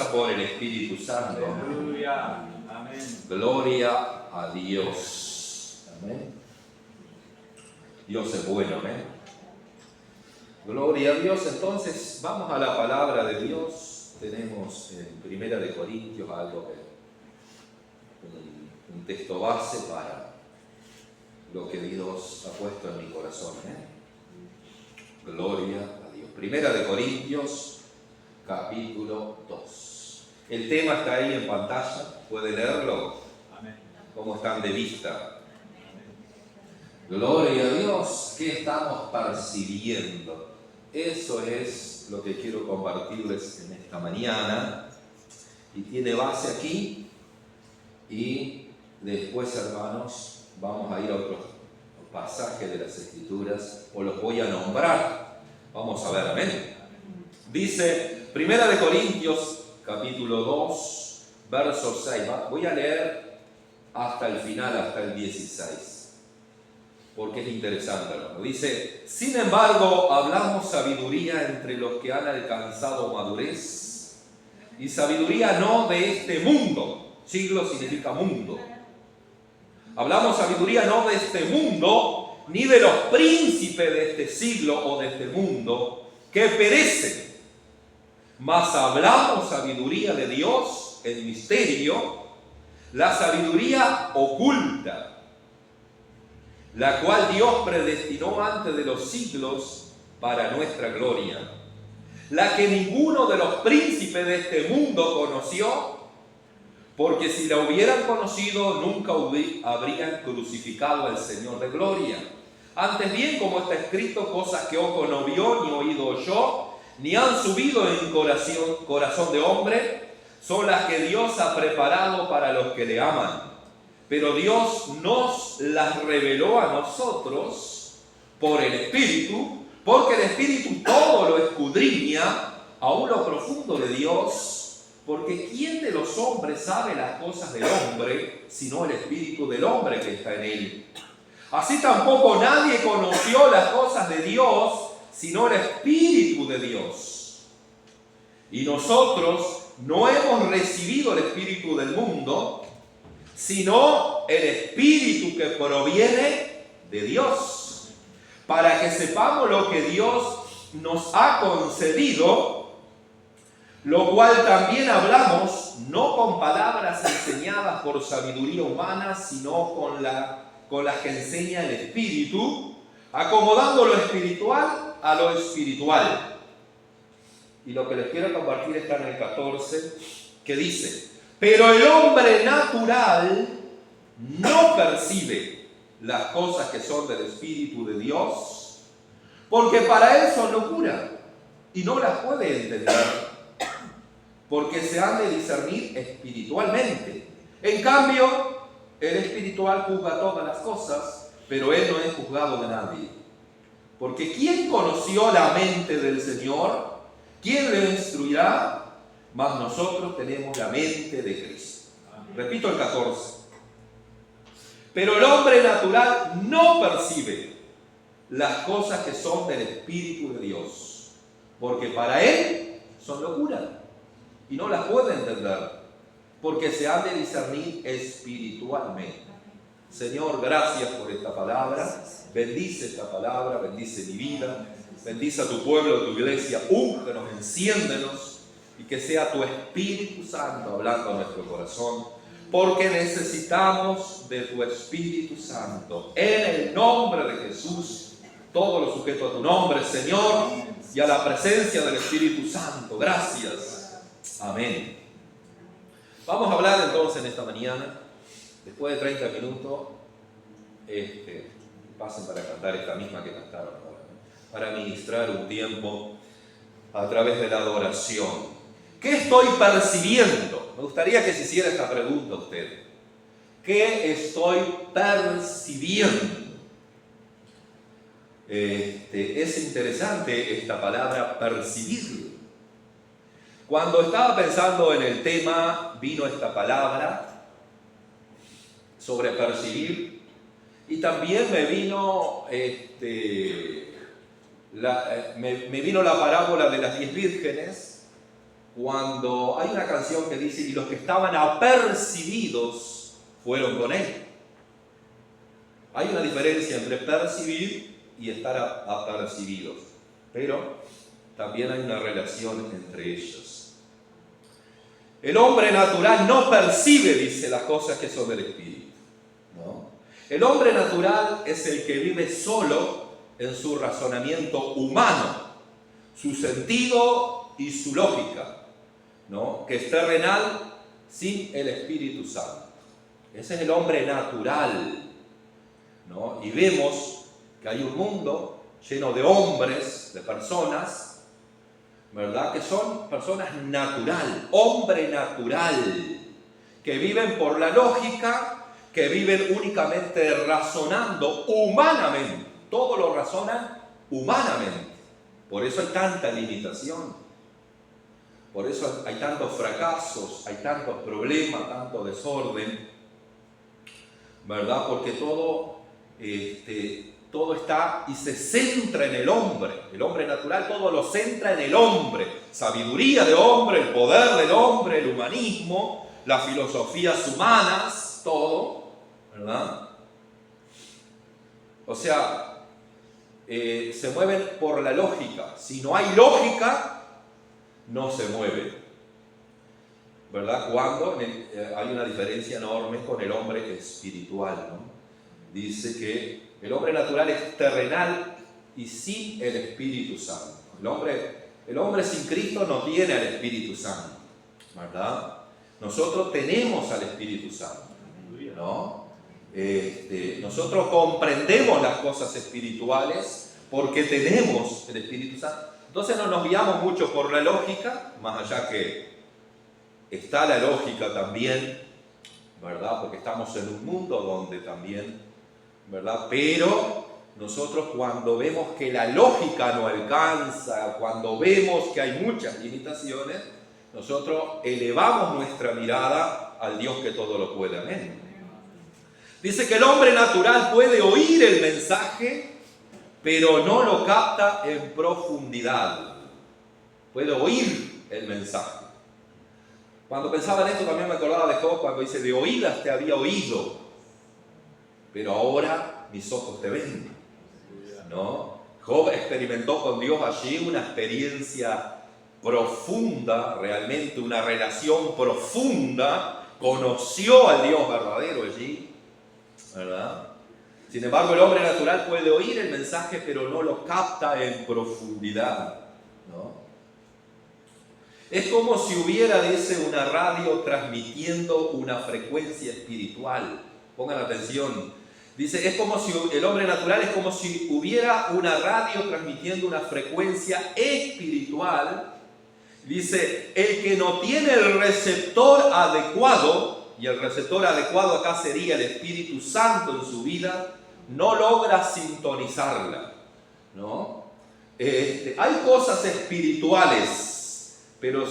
fuerza por el Espíritu Santo. Aleluya. Amén. Gloria a Dios. Amén. Dios es bueno, amén. Gloria a Dios. Entonces, vamos a la palabra de Dios. Tenemos en 1 de Corintios algo un texto base para lo que Dios ha puesto en mi corazón. Gloria a Dios. 1 de Corintios, capítulo 2. El tema está ahí en pantalla. ¿Puede leerlo? Amén. ¿Cómo están de vista? Gloria a Dios. ¿Qué estamos percibiendo? Eso es lo que quiero compartirles en esta mañana. Y tiene base aquí. Y después, hermanos, vamos a ir a otros pasajes de las Escrituras. O los voy a nombrar. Vamos a ver, amén. Dice 1 de Corintios, capítulo 2, verso 6. Voy a leer hasta el final, hasta el 16. Porque es interesante, hermano. Dice: sin embargo, hablamos sabiduría entre los que han alcanzado madurez, y sabiduría no de este mundo. Siglo significa mundo. Hablamos sabiduría no de este mundo, ni de los príncipes de este siglo o de este mundo, que perecen. Mas hablamos sabiduría de Dios en misterio, la sabiduría oculta, la cual Dios predestinó antes de los siglos para nuestra gloria, la que ninguno de los príncipes de este mundo conoció, porque si la hubieran conocido nunca habrían crucificado al Señor de gloria. Antes bien, como está escrito, cosas que ojo no vio, ni oído oyó, ni han subido en corazón de hombre, son las que Dios ha preparado para los que le aman. Pero Dios nos las reveló a nosotros por el Espíritu, porque el Espíritu todo lo escudriña, aún lo profundo de Dios. Porque ¿quién de los hombres sabe las cosas del hombre, sino el Espíritu del hombre que está en él? Así tampoco nadie conoció las cosas de Dios, sino el Espíritu de Dios. Y nosotros no hemos recibido el Espíritu del mundo, sino el Espíritu que proviene de Dios, para que sepamos lo que Dios nos ha concedido, lo cual también hablamos, no con palabras enseñadas por sabiduría humana, sino con las que enseña el Espíritu, acomodando lo espiritual a lo espiritual. Y lo que les quiero compartir está en el 14, que dice: pero el hombre natural no percibe las cosas que son del Espíritu de Dios, porque para él son locura, y no las puede entender, porque se han de discernir espiritualmente. En cambio, el espiritual juzga todas las cosas, pero él no es juzgado de nadie. Porque ¿quién conoció la mente del Señor? ¿Quién le instruirá? Mas nosotros tenemos la mente de Cristo. Repito el 14. Pero el hombre natural no percibe las cosas que son del Espíritu de Dios, porque para él son locura y no las puede entender, porque se han de discernir espiritualmente. Señor, gracias por esta palabra. Bendice esta palabra, bendice mi vida, bendice a tu pueblo, a tu iglesia. Úngenos, enciéndenos, y que sea tu Espíritu Santo hablando a nuestro corazón, porque necesitamos de tu Espíritu Santo. En el nombre de Jesús, todo lo sujeto a tu nombre, Señor, y a la presencia del Espíritu Santo. Gracias. Amén. Vamos a hablar entonces en esta mañana, después de 30 minutos, pasen para cantar esta misma que cantaron ahora, para ministrar un tiempo a través de la adoración. ¿Qué estoy percibiendo? Me gustaría que se hiciera esta pregunta a usted. ¿Qué estoy percibiendo? Es interesante esta palabra percibir. Cuando estaba pensando en el tema, vino esta palabra sobre percibir, y también me vino me vino la parábola de las 10 vírgenes, cuando hay una canción que dice, y los que estaban apercibidos fueron con él. Hay una diferencia entre percibir y estar apercibidos, pero también hay una relación entre ellos. El hombre natural no percibe, dice, las cosas que son del Espíritu, ¿no? El hombre natural es el que vive solo en su razonamiento humano, su sentido y su lógica, ¿no? Que es terrenal sin el Espíritu Santo. Ese es el hombre natural, ¿no? Y vemos que hay un mundo lleno de hombres, de personas, ¿verdad? Que son personas natural, hombre natural, que viven por la lógica, que viven únicamente razonando humanamente. Todo lo razonan humanamente. Por eso hay tanta limitación. Por eso hay tantos fracasos, hay tantos problemas, tanto desorden, ¿verdad? Porque todo está y se centra en el hombre natural, todo lo centra en el hombre, sabiduría de hombre, el poder del hombre, el humanismo, las filosofías humanas, todo, ¿verdad? O sea, se mueven por la lógica. Si no hay lógica, no se mueve, ¿verdad? Cuando hay una diferencia enorme con el hombre espiritual, ¿no? Dice que el hombre natural es terrenal y sin el Espíritu Santo. El hombre sin Cristo no tiene al Espíritu Santo, ¿verdad? Nosotros tenemos al Espíritu Santo, ¿no? Nosotros comprendemos las cosas espirituales porque tenemos el Espíritu Santo. Entonces no nos guiamos mucho por la lógica, más allá que está la lógica también, ¿verdad? Porque estamos en un mundo donde también, ¿verdad? Pero nosotros cuando vemos que la lógica no alcanza, cuando vemos que hay muchas limitaciones, nosotros elevamos nuestra mirada al Dios que todo lo puede. Amén. Dice que el hombre natural puede oír el mensaje, pero no lo capta en profundidad. Puede oír el mensaje. Cuando pensaba en esto también me acordaba de Job cuando dice, de oídas te había oído, pero ahora mis ojos te ven, ¿no? Job experimentó con Dios allí una experiencia profunda, realmente una relación profunda, conoció al Dios verdadero allí, ¿verdad? Sin embargo, el hombre natural puede oír el mensaje, pero no lo capta en profundidad, ¿no? Es como si hubiera, dice, una radio transmitiendo una frecuencia espiritual. Pongan atención. Dice, es como si el hombre natural es como si hubiera una radio transmitiendo una frecuencia espiritual. Dice, el que no tiene el receptor adecuado, y el receptor adecuado acá sería el Espíritu Santo en su vida, no logra sintonizarla, ¿no? Hay cosas espirituales, pero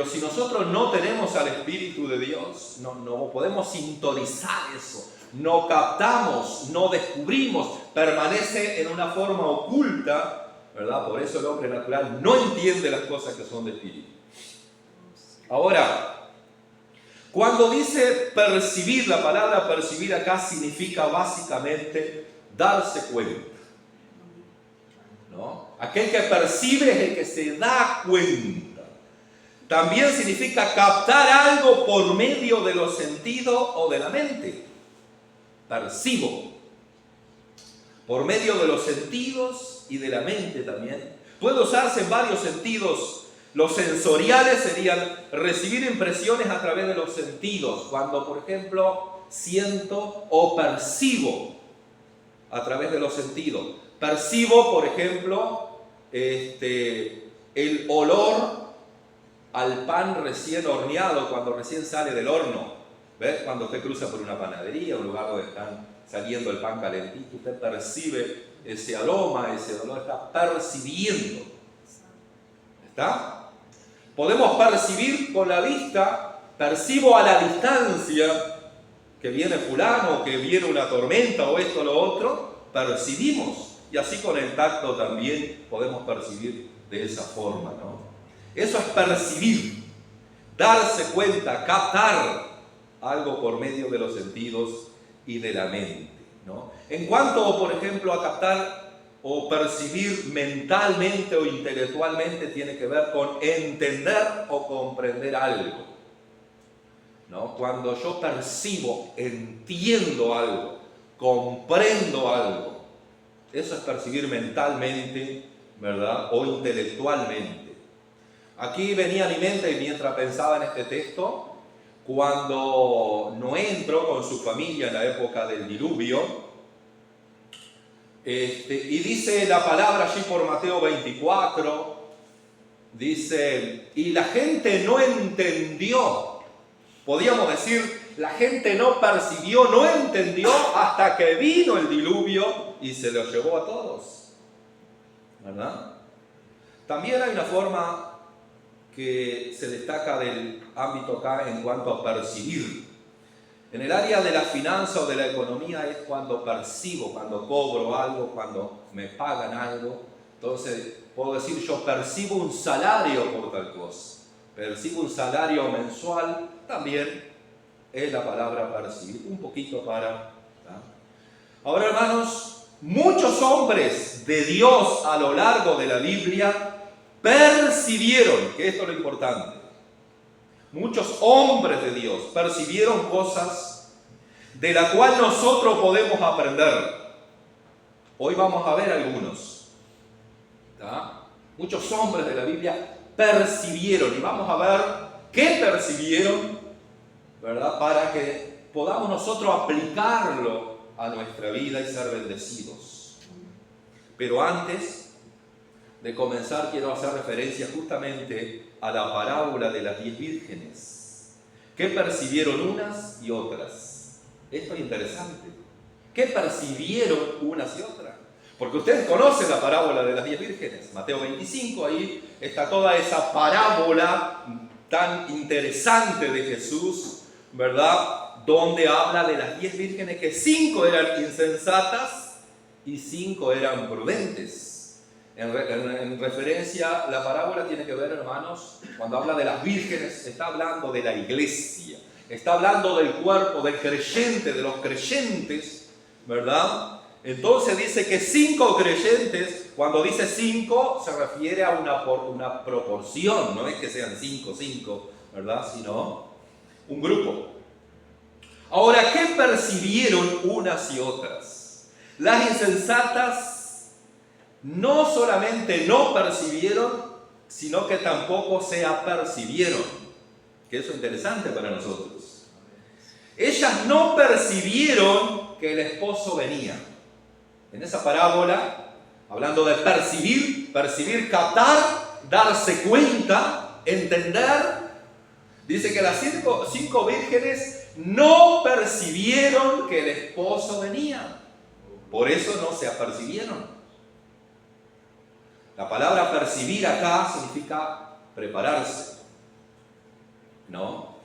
si nosotros no tenemos al Espíritu de Dios, no podemos sintonizar eso, no captamos, no descubrimos, permanece en una forma oculta, ¿verdad? Por eso el hombre natural no entiende las cosas que son de Espíritu. Ahora, cuando dice percibir, la palabra percibir acá significa básicamente darse cuenta, ¿no? Aquel que percibe es el que se da cuenta. También significa captar algo por medio de los sentidos o de la mente. Percibo. Por medio de los sentidos y de la mente también. Puede usarse en varios sentidos. Los sensoriales serían recibir impresiones a través de los sentidos. Cuando, por ejemplo, siento o percibo a través de los sentidos. Percibo, por ejemplo, el olor al pan recién horneado cuando recién sale del horno. ¿Ves? Cuando usted cruza por una panadería, un lugar donde están saliendo el pan calentito, usted percibe ese aroma, ese olor, está percibiendo. ¿Está? Podemos percibir con la vista, percibo a la distancia que viene fulano, que viene una tormenta o esto o lo otro, percibimos. Y así con el tacto también podemos percibir de esa forma, ¿no? Eso es percibir, darse cuenta, captar algo por medio de los sentidos y de la mente, ¿no? En cuanto, por ejemplo, a captar o percibir mentalmente o intelectualmente, tiene que ver con entender o comprender algo, ¿no? Cuando yo percibo, entiendo algo, comprendo algo, eso es percibir mentalmente, ¿verdad? O intelectualmente. Aquí venía a mi mente, mientras pensaba en este texto, cuando Noé entró con su familia en la época del diluvio, y dice la palabra allí por Mateo 24, dice, y la gente no entendió, podríamos decir, la gente no percibió, no entendió hasta que vino el diluvio y se lo llevó a todos, ¿verdad? También hay una forma que se destaca del ámbito acá en cuanto a percibir. En el área de la finanza o de la economía es cuando percibo, cuando cobro algo, cuando me pagan algo. Entonces puedo decir, yo percibo un salario por tal cosa, percibo un salario mensual, también es la palabra percibir, un poquito para... ¿tá? Ahora, hermanos, muchos hombres de Dios a lo largo de la Biblia percibieron, que esto es lo importante, muchos hombres de Dios percibieron cosas de la cual nosotros podemos aprender. Hoy vamos a ver algunos, ¿tá? Muchos hombres de la Biblia percibieron, y vamos a ver qué percibieron, ¿verdad? Para que podamos nosotros aplicarlo a nuestra vida y ser bendecidos. Pero antes de comenzar, quiero hacer referencia justamente a la parábola de las 10 vírgenes. ¿Qué percibieron unas y otras? Esto es interesante. ¿Qué percibieron unas y otras? Porque ustedes conocen la parábola de las 10 vírgenes. Mateo 25, ahí está toda esa parábola tan interesante de Jesús, ¿verdad? Donde habla de las 10 vírgenes, que 5 eran insensatas y 5 eran prudentes. En referencia, la parábola tiene que ver, hermanos, cuando habla de las vírgenes, está hablando de la iglesia, está hablando del cuerpo, del creyente, de los creyentes, ¿verdad? Entonces dice que 5 creyentes, cuando dice 5, se refiere a una proporción, no es que sean 5, ¿verdad? Sino un grupo. Ahora, ¿qué percibieron unas y otras? Las insensatas no solamente no percibieron, sino que tampoco se apercibieron, que eso es interesante para nosotros. Ellas no percibieron que el esposo venía. En esa parábola, hablando de percibir, captar, darse cuenta, entender, dice que las 5 vírgenes no percibieron que el esposo venía. Por eso no se apercibieron. La palabra percibir acá significa prepararse, ¿no?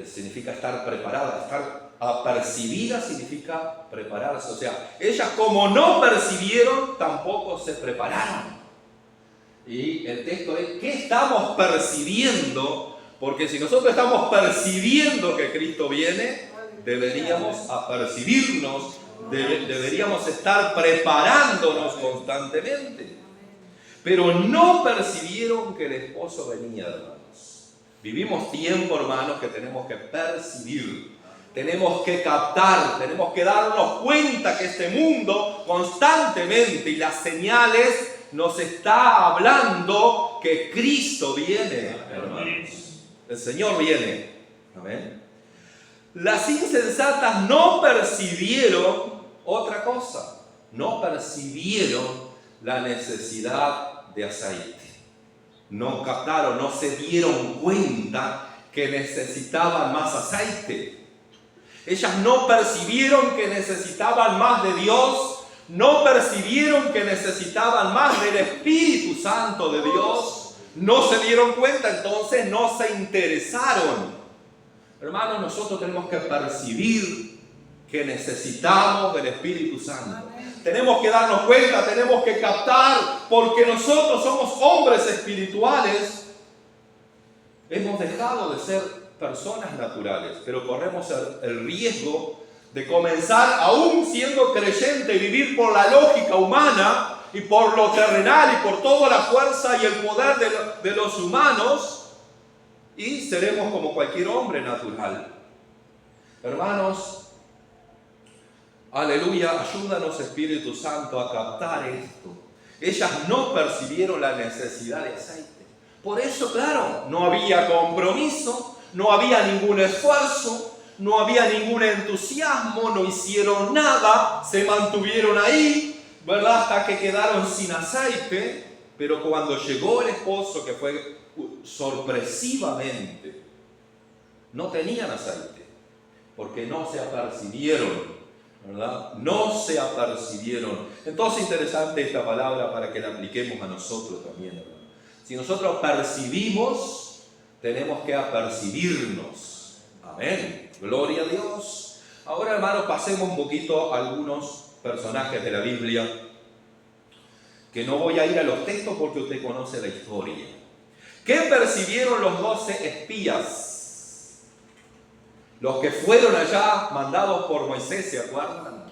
Significa estar preparada, estar apercibida significa prepararse. O sea, ellas como no percibieron, tampoco se prepararon. Y el texto es, ¿qué estamos percibiendo? Porque si nosotros estamos percibiendo que Cristo viene, deberíamos apercibirnos, deberíamos estar preparándonos constantemente. Pero no percibieron que el esposo venía, hermanos. Vivimos tiempo, hermanos, que tenemos que percibir, tenemos que captar, tenemos que darnos cuenta que este mundo constantemente y las señales nos está hablando que Cristo viene, hermanos. El Señor viene. Amén. Las insensatas no percibieron otra cosa, no percibieron la necesidad de aceite. No captaron, no se dieron cuenta que necesitaban más aceite. Ellas no percibieron que necesitaban más de Dios, no percibieron que necesitaban más del Espíritu Santo de Dios, no se dieron cuenta, entonces no se interesaron. Hermanos, nosotros tenemos que percibir que necesitamos del Espíritu Santo. Tenemos que darnos cuenta, tenemos que captar, porque nosotros somos hombres espirituales Hemos dejado de ser personas naturales, pero corremos el riesgo de comenzar, aún siendo creyente, vivir por la lógica humana y por lo terrenal y por toda la fuerza y el poder de los humanos, y seremos como cualquier hombre natural. Hermanos, aleluya, ayúdanos Espíritu Santo a captar esto. Ellas no percibieron la necesidad de aceite. Por eso, claro, no había compromiso, no había ningún esfuerzo, no había ningún entusiasmo, no hicieron nada, se mantuvieron ahí, ¿verdad? Hasta que quedaron sin aceite. Pero cuando llegó el esposo, que fue sorpresivamente, no tenían aceite, porque no se apercibieron, ¿verdad? No se apercibieron. Entonces, interesante esta palabra para que la apliquemos a nosotros también, ¿verdad? Si nosotros percibimos, tenemos que apercibirnos. Amén. Gloria a Dios. Ahora, hermanos, pasemos un poquito a algunos personajes de la Biblia, que no voy a ir a los textos porque usted conoce la historia. ¿Qué percibieron los 12 espías? Los que fueron allá mandados por Moisés, ¿se acuerdan?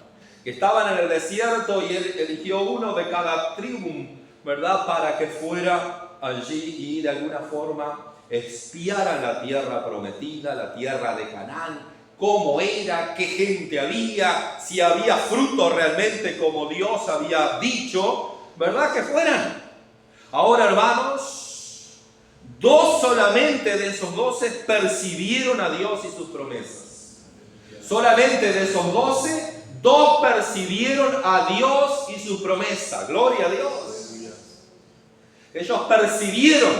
Que estaban en el desierto y él eligió uno de cada tribu, ¿verdad? Para que fuera allí y de alguna forma espiaran la tierra prometida, la tierra de Canaán, cómo era, qué gente había, si había fruto realmente como Dios había dicho, ¿verdad? Que fueran. Ahora, hermanos, 2 solamente de esos 12 percibieron a Dios y sus promesas. Solamente de esos 12, 2 percibieron a Dios y su promesa. Gloria a Dios. Ellos percibieron,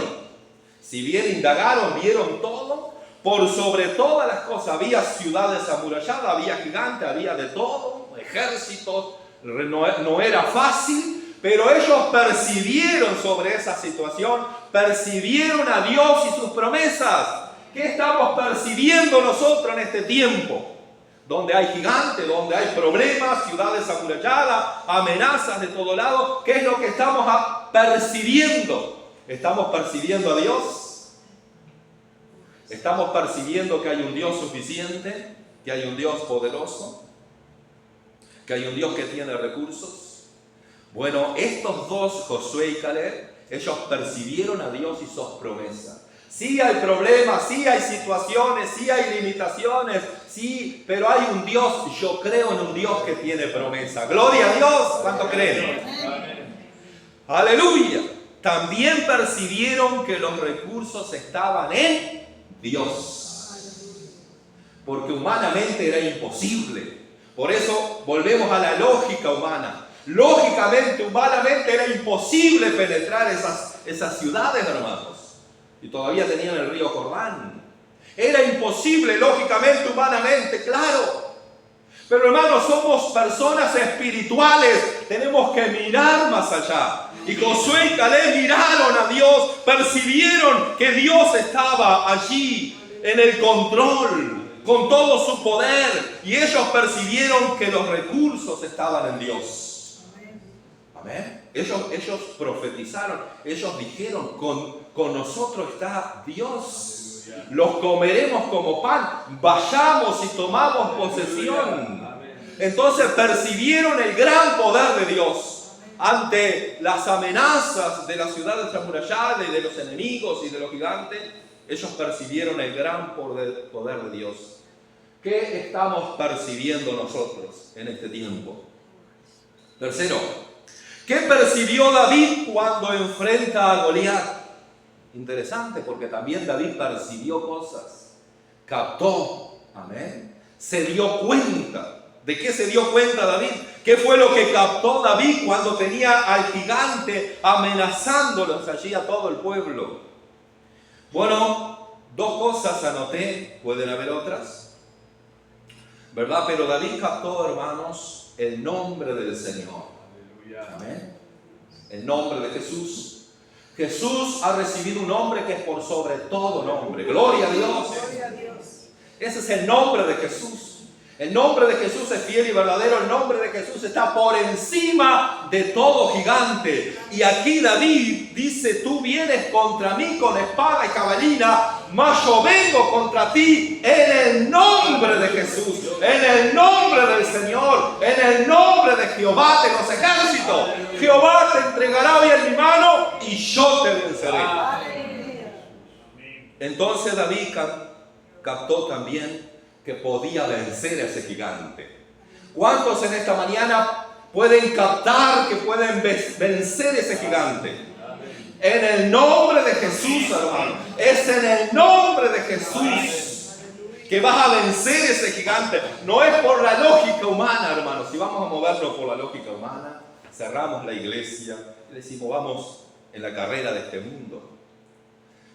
si bien indagaron, vieron todo, por sobre todas las cosas. Había ciudades amuralladas, había gigantes, había de todo, ejércitos, no era fácil, pero ellos percibieron sobre esa situación, percibieron a Dios y sus promesas. ¿Qué estamos percibiendo nosotros en este tiempo? Donde hay gigantes, donde hay problemas, ciudades amuralladas, amenazas de todo lado. ¿Qué es lo que estamos percibiendo? ¿Estamos percibiendo a Dios? ¿Estamos percibiendo que hay un Dios suficiente? ¿Que hay un Dios poderoso? ¿Que hay un Dios que tiene recursos? Bueno, estos 2, Josué y Caleb, ellos percibieron a Dios y sus promesas. Sí hay problemas, sí hay situaciones, sí hay limitaciones, sí, pero hay un Dios, yo creo en un Dios que tiene promesa. Gloria a Dios, ¿cuánto creen? Amén. Aleluya. También percibieron que los recursos estaban en Dios, porque humanamente era imposible. Por eso volvemos a la lógica humana. Lógicamente, humanamente era imposible penetrar esas ciudades, hermanos. Y todavía tenían el río Jordán. Era imposible, lógicamente, humanamente, claro. Pero hermanos, somos personas espirituales. Tenemos que mirar más allá. Y Josué y Caleb miraron a Dios, percibieron que Dios estaba allí en el control, con todo su poder. Y ellos percibieron que los recursos estaban en Dios. Amén. Ellos profetizaron, ellos dijeron, con nosotros está Dios. Los comeremos como pan, vayamos y tomamos posesión. Entonces percibieron el gran poder de Dios ante las amenazas de las ciudades amuralladas y de los enemigos y de los gigantes. Ellos percibieron el gran poder de Dios. ¿Qué estamos percibiendo nosotros en este tiempo? Tercero, ¿qué percibió David cuando enfrenta a Goliat? Interesante, porque también David percibió cosas, captó, amén, se dio cuenta. ¿De qué se dio cuenta David? ¿Qué fue lo que captó David cuando tenía al gigante amenazándolos allí a todo el pueblo? Bueno, 2 cosas anoté, pueden haber otras, ¿verdad? Pero David captó, hermanos, el nombre del Señor. Amén. El nombre de Jesús. Jesús ha recibido un nombre que es por sobre todo nombre. Gloria a Dios. Ese es el nombre de Jesús. El nombre de Jesús es fiel y verdadero. El nombre de Jesús está por encima de todo gigante. Y aquí David dice: tú vienes contra mí con espada y jabalina, mas yo vengo contra ti en el nombre de Jesús, en el nombre del Señor, en el nombre de Jehová de los ejércitos. Jehová te entregará hoy en mi mano y yo te venceré. Entonces David captó también que podía vencer a ese gigante. ¿Cuántos en esta mañana pueden captar que pueden vencer ese gigante? En el nombre de Jesús, hermano. Es en el nombre de Jesús que vas a vencer ese gigante. No es por la lógica humana, hermano. Si vamos a movernos por la lógica humana, cerramos la iglesia y decimos, vamos en la carrera de este mundo.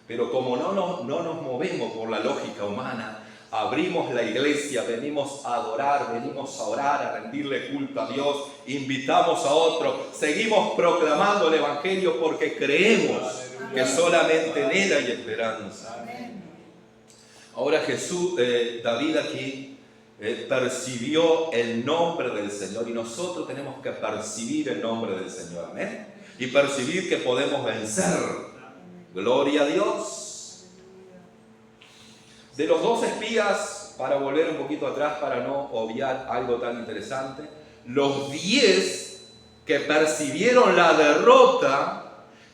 Pero como no nos movemos por la lógica humana, abrimos la iglesia, venimos a adorar, venimos a orar, a rendirle culto a Dios, invitamos a otros, seguimos proclamando el Evangelio porque creemos que solamente en Él hay esperanza. Ahora David aquí percibió el nombre del Señor y nosotros tenemos que percibir el nombre del Señor, amén, y percibir que podemos vencer. Gloria a Dios. De los 2 espías, para volver un poquito atrás, para no obviar algo tan interesante, los 10 que percibieron la derrota,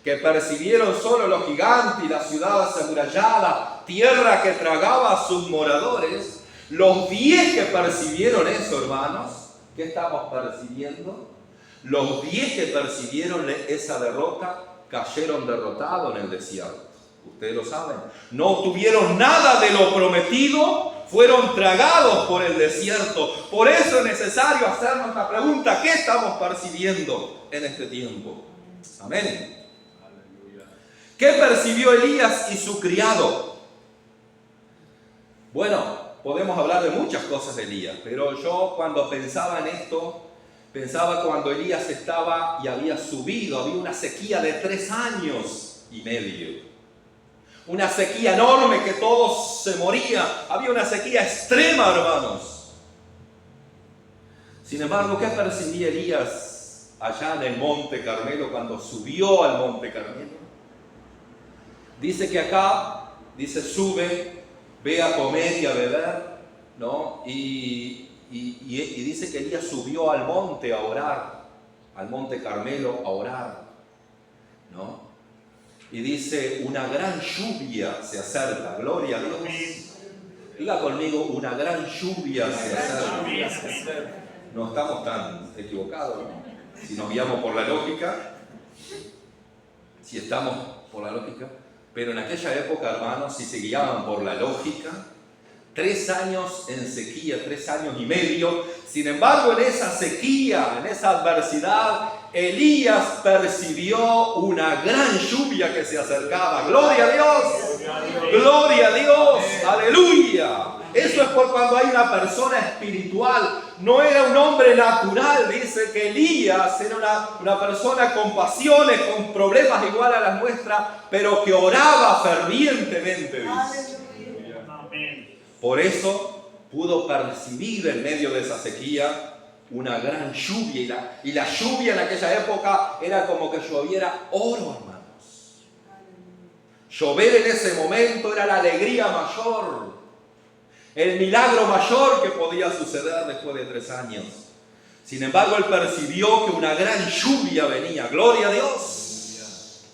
que percibieron solo los gigantes y la ciudad amurallada, tierra que tragaba a sus moradores, los 10 que percibieron eso, hermanos, ¿qué estamos percibiendo? Los 10 que percibieron esa derrota cayeron derrotados en el desierto. Ustedes lo saben. No obtuvieron nada de lo prometido, fueron tragados por el desierto. Por eso es necesario hacernos la pregunta: ¿qué estamos percibiendo en este tiempo? Amén. ¿Qué percibió Elías y su criado? Bueno, podemos hablar de muchas cosas de Elías, pero yo cuando pensaba en esto, pensaba cuando Elías estaba y había subido, había una sequía de 3 años y medio. Una sequía enorme que todos se morían. Había una sequía extrema, hermanos. Sin embargo, ¿qué percibía Elías allá en el Monte Carmelo cuando subió al Monte Carmelo? Dice que acá, sube, ve a comer y a beber, ¿no? Y dice que Elías subió al monte a orar, al Monte Carmelo a orar, ¿no? Y dice, una gran lluvia se acerca. Gloria a Dios. Diga conmigo, una gran lluvia se acerca. No estamos tan equivocados, ¿no? Si nos guiamos por la lógica, si estamos por la lógica. Pero en aquella época, hermanos, si se guiaban por la lógica, 3 años en sequía, 3 años y medio. Sin embargo, en esa sequía, en esa adversidad, Elías percibió una gran lluvia que se acercaba. ¡Gloria a Dios! ¡Gloria a Dios! ¡Aleluya! Eso es por cuando hay una persona espiritual. No era un hombre natural. Dice que Elías era una persona con pasiones, con problemas igual a las nuestras, pero que oraba fervientemente, dice. Por eso pudo percibir en medio de esa sequía una gran lluvia. Y la lluvia en aquella época era como que lloviera oro, hermanos. Llover en ese momento era la alegría mayor, el milagro mayor que podía suceder después de 3 años. Sin embargo, él percibió que una gran lluvia venía. ¡Gloria a Dios!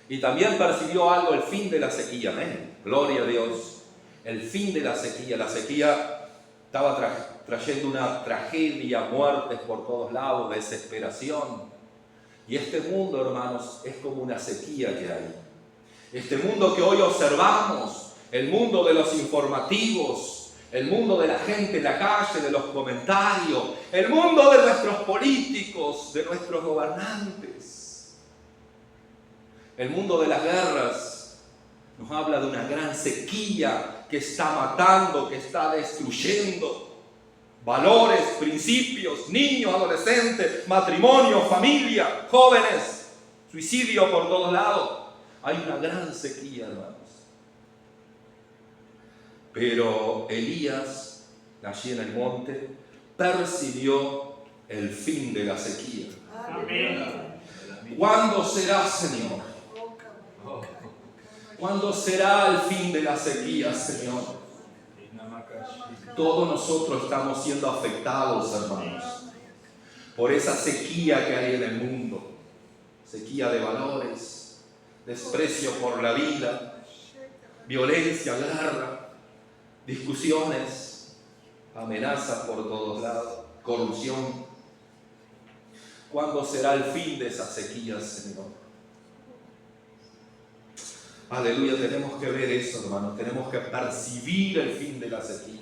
Y también percibió algo, el fin de la sequía. Amén. ¡Gloria a Dios! El fin de la sequía. La sequía estaba trayendo una tragedia, muertes por todos lados, desesperación. Y este mundo, hermanos, es como una sequía que hay. Este mundo que hoy observamos, el mundo de los informativos, el mundo de la gente en la calle, de los comentarios, el mundo de nuestros políticos, de nuestros gobernantes, el mundo de las guerras, nos habla de una gran sequía que está matando, que está destruyendo valores, principios, niños, adolescentes, matrimonio, familia, jóvenes, suicidio por todos lados. Hay una gran sequía, hermanos. Pero Elías, allí en el monte, percibió el fin de la sequía. Amén. ¿Cuándo será, Señor? ¿Cuándo será el fin de la sequía, Señor? Todos nosotros estamos siendo afectados, hermanos, por esa sequía que hay en el mundo. Sequía de valores, desprecio por la vida, violencia, guerra, discusiones, amenazas por todos lados, corrupción. ¿Cuándo será el fin de esa sequía, Señor? Aleluya, tenemos que ver eso, hermanos. Tenemos que percibir el fin de la sequía.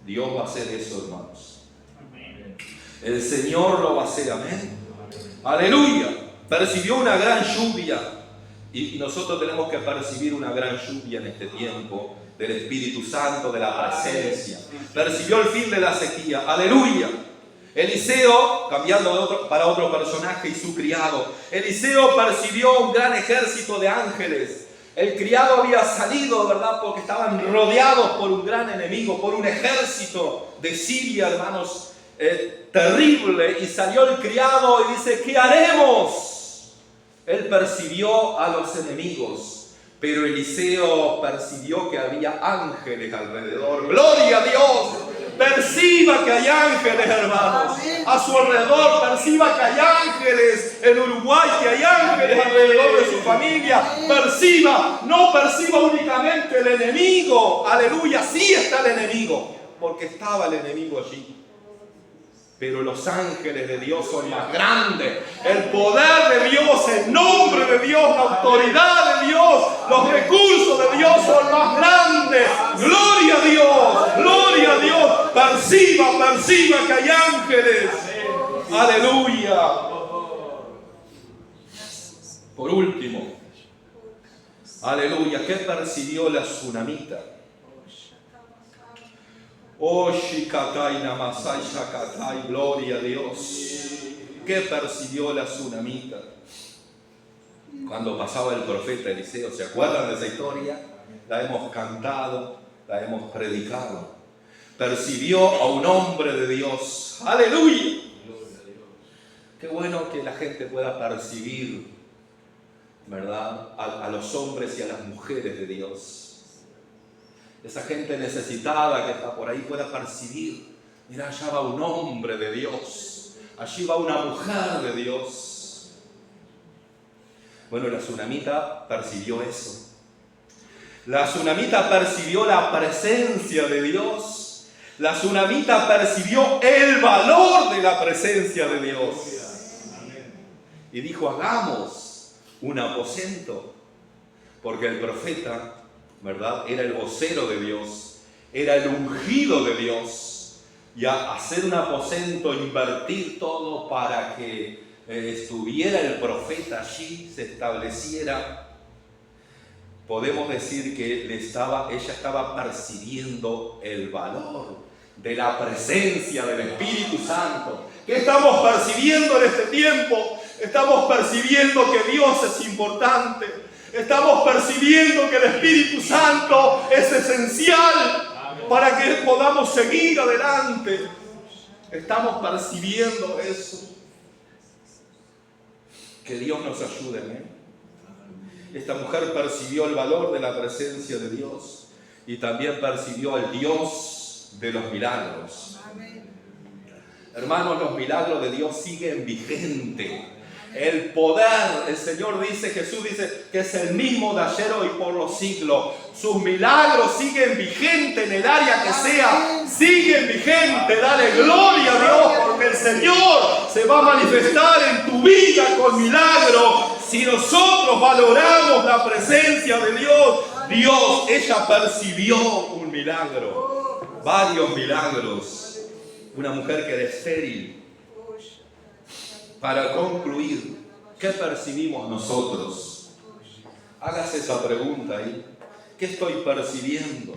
Dios va a hacer eso, hermanos. El Señor lo va a hacer, amén. Aleluya. Percibió una gran lluvia. Y nosotros tenemos que percibir una gran lluvia en este tiempo del Espíritu Santo, de la presencia. Percibió el fin de la sequía. Aleluya. Eliseo, cambiando para otro personaje y su criado, Eliseo percibió un gran ejército de ángeles. El criado había salido, ¿verdad? Porque estaban rodeados por un gran enemigo, por un ejército de Siria, hermanos, terrible. Y salió el criado y dice, ¿qué haremos? Él percibió a los enemigos, pero Eliseo percibió que había ángeles alrededor. ¡Gloria a Dios! Perciba que hay ángeles, hermanos, a su alrededor. Perciba que hay ángeles en Uruguay, que hay ángeles alrededor de su familia. Perciba, no perciba únicamente el enemigo. Aleluya, sí está el enemigo, porque estaba el enemigo allí. Pero los ángeles de Dios son más grandes. El poder de Dios, el nombre de Dios, la autoridad de Dios, los recursos de Dios son más grandes. Gloria a Dios, gloria a Dios. Perciba que hay ángeles. Aleluya. Por último, aleluya, ¿qué percibió la tsunamita? Oh, Shikatai Namasai Shakatai, gloria a Dios. ¿Qué percibió la tsunamita? Cuando pasaba el profeta Eliseo, ¿se acuerdan de esa historia? La hemos cantado, la hemos predicado. Percibió a un hombre de Dios. ¡Aleluya! Qué bueno que la gente pueda percibir, ¿verdad? A los hombres y a las mujeres de Dios. Esa gente necesitada que está por ahí pueda percibir, mira, allá va un hombre de Dios, allí va una mujer de Dios. Bueno, la tsunamita percibió eso. La tsunamita percibió la presencia de Dios. La tsunamita percibió el valor de la presencia de Dios. Y dijo, hagamos un aposento, porque el profeta, ¿verdad?, era el vocero de Dios, era el ungido de Dios, y a hacer un aposento, invertir todo para que estuviera el profeta allí, se estableciera. Podemos decir que ella estaba percibiendo el valor de la presencia del Espíritu Santo. ¿Qué estamos percibiendo en este tiempo? Estamos percibiendo que Dios es importante. Estamos percibiendo que el Espíritu Santo es esencial para que podamos seguir adelante. Estamos percibiendo eso. Que Dios nos ayude, ¿eh? Esta mujer percibió el valor de la presencia de Dios y también percibió al Dios de los milagros. Hermanos, los milagros de Dios siguen vigentes. El poder, el Señor dice, Jesús dice que es el mismo de ayer, hoy, por los siglos. Sus milagros siguen vigentes en el área que sea, siguen vigentes. Dale gloria a Dios, porque el Señor se va a manifestar en tu vida con milagros. Si nosotros valoramos la presencia de Dios, ella percibió un milagro, varios milagros. Una mujer que era estéril. Para concluir, ¿qué percibimos nosotros? Hágase esa pregunta ahí. ¿Qué estoy percibiendo?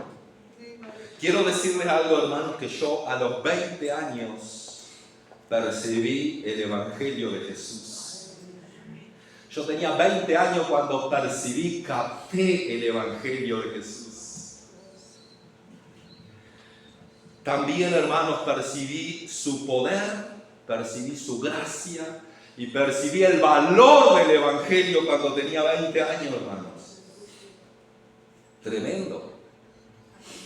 Quiero decirles algo, hermanos, que yo a los 20 años percibí el Evangelio de Jesús. Yo tenía 20 años cuando capté el Evangelio de Jesús. También, hermanos, percibí su poder, percibí su gracia y percibí el valor del Evangelio cuando tenía 20 años, hermanos. Tremendo.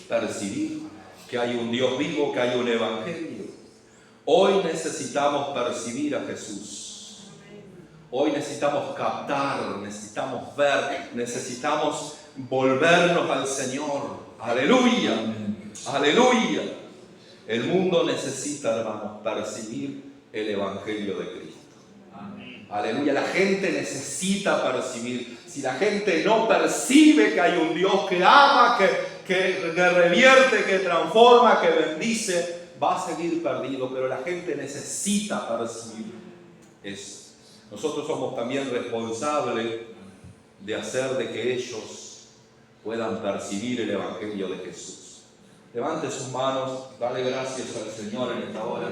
Percibir que hay un Dios vivo, que hay un evangelio. Hoy necesitamos percibir a Jesús. Hoy necesitamos captar, necesitamos ver, necesitamos volvernos al Señor. Aleluya, aleluya. El mundo necesita, hermanos, percibir el evangelio de Cristo. Aleluya, la gente necesita percibir. Si la gente no percibe que hay un Dios que ama, que revierte, que transforma, que bendice, va a seguir perdido, pero la gente necesita percibir eso. Nosotros somos también responsables de hacer de que ellos puedan percibir el evangelio de Jesús. Levante sus manos, dale gracias al Señor en esta hora.